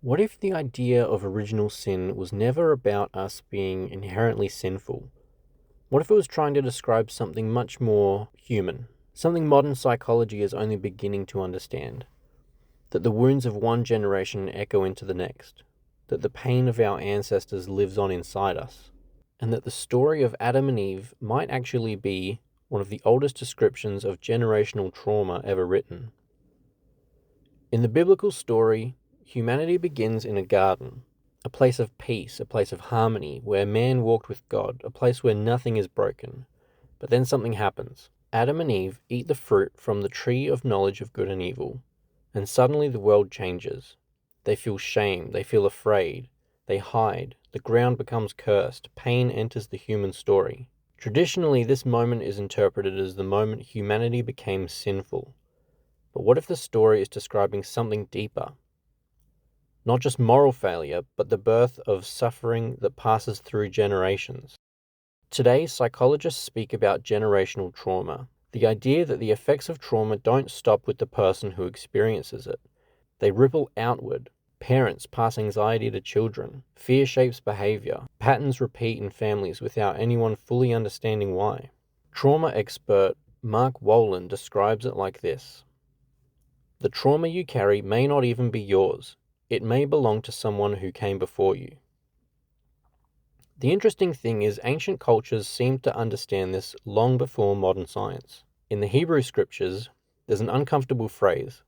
What if the idea of original sin was never about us being inherently sinful? What if it was trying to describe something much more human? Something modern psychology is only beginning to understand. That the wounds of one generation echo into the next. That the pain of our ancestors lives on inside us. And that the story of Adam and Eve might actually be one of the oldest descriptions of generational trauma ever written. In the biblical story, humanity begins in a garden, a place of peace, a place of harmony, where man walked with God, a place where nothing is broken. But then something happens. Adam and Eve eat the fruit from the tree of knowledge of good and evil, and suddenly the world changes. They feel shame, they feel afraid, they hide, the ground becomes cursed, pain enters the human story. Traditionally, this moment is interpreted as the moment humanity became sinful. But what if the story is describing something deeper? Not just moral failure, but the birth of suffering that passes through generations. Today, psychologists speak about generational trauma, the idea that the effects of trauma don't stop with the person who experiences it. They ripple outward. Parents pass anxiety to children. Fear shapes behavior. Patterns repeat in families without anyone fully understanding why. Trauma expert Mark Wolynn describes it like this. The trauma you carry may not even be yours. It may belong to someone who came before you. The interesting thing is ancient cultures seemed to understand this long before modern science. In the Hebrew scriptures, there's an uncomfortable phrase.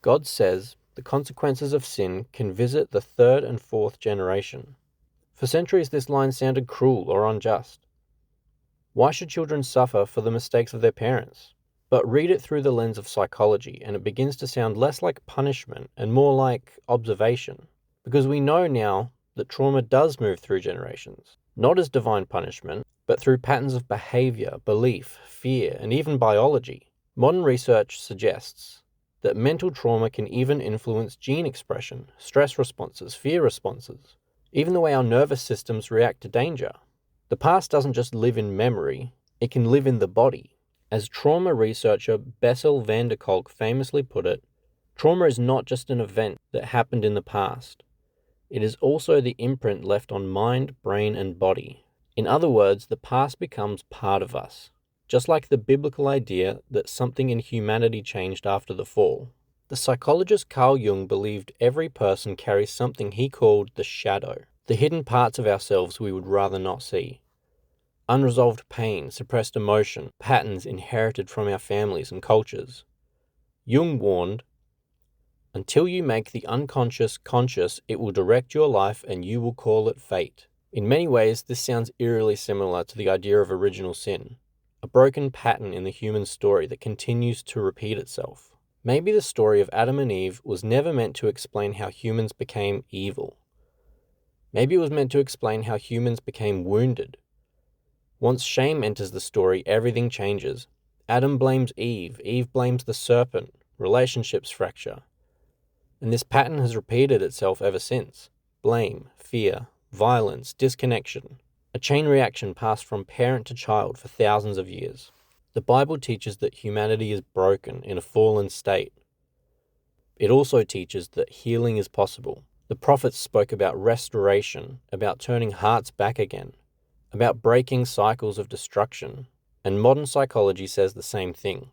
God says the consequences of sin can visit the third and fourth generation. For centuries, this line sounded cruel or unjust. Why should children suffer for the mistakes of their parents? But read it through the lens of psychology, and it begins to sound less like punishment and more like observation. Because we know now that trauma does move through generations, not as divine punishment, but through patterns of behavior, belief, fear, and even biology. Modern research suggests that mental trauma can even influence gene expression, stress responses, fear responses, even the way our nervous systems react to danger. The past doesn't just live in memory, it can live in the body. As trauma researcher Bessel van der Kolk famously put it, trauma is not just an event that happened in the past. It is also the imprint left on mind, brain, and body. In other words, the past becomes part of us, just like the biblical idea that something in humanity changed after the fall. The psychologist Carl Jung believed every person carries something he called the shadow, the hidden parts of ourselves we would rather not see. Unresolved pain, suppressed emotion, patterns inherited from our families and cultures. Jung warned, until you make the unconscious conscious, it will direct your life and you will call it fate. In many ways, this sounds eerily similar to the idea of original sin, a broken pattern in the human story that continues to repeat itself. Maybe the story of Adam and Eve was never meant to explain how humans became evil. Maybe it was meant to explain how humans became wounded. Once shame enters the story, everything changes. Adam blames Eve, Eve blames the serpent, relationships fracture. And this pattern has repeated itself ever since. Blame, fear, violence, disconnection. A chain reaction passed from parent to child for thousands of years. The Bible teaches that humanity is broken in a fallen state. It also teaches that healing is possible. The prophets spoke about restoration, about turning hearts back again, about breaking cycles of destruction, and modern psychology says the same thing.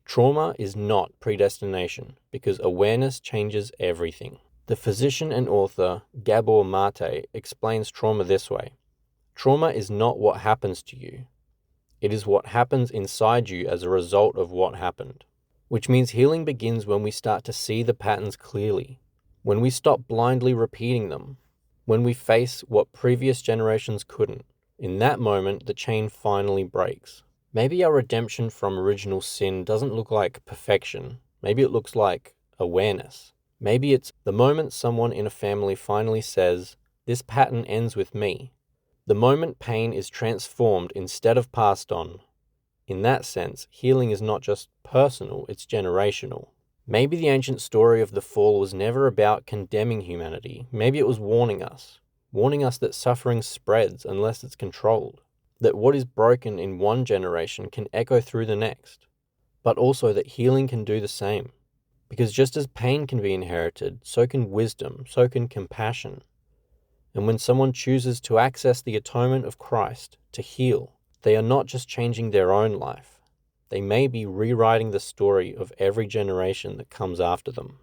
Trauma is not predestination because awareness changes everything. The physician and author Gabor Mate explains trauma this way. Trauma is not what happens to you. It is what happens inside you as a result of what happened. Which means healing begins when we start to see the patterns clearly, when we stop blindly repeating them, when we face what previous generations couldn't. In that moment, the chain finally breaks. Maybe our redemption from original sin doesn't look like perfection. Maybe it looks like awareness. Maybe it's the moment someone in a family finally says, "This pattern ends with me." The moment pain is transformed instead of passed on. In that sense, healing is not just personal, it's generational. Maybe the ancient story of the fall was never about condemning humanity. Maybe it was warning us that suffering spreads unless it's controlled, that what is broken in one generation can echo through the next, but also that healing can do the same. Because just as pain can be inherited, so can wisdom, so can compassion. And when someone chooses to access the atonement of Christ to heal, they are not just changing their own life. They may be rewriting the story of every generation that comes after them.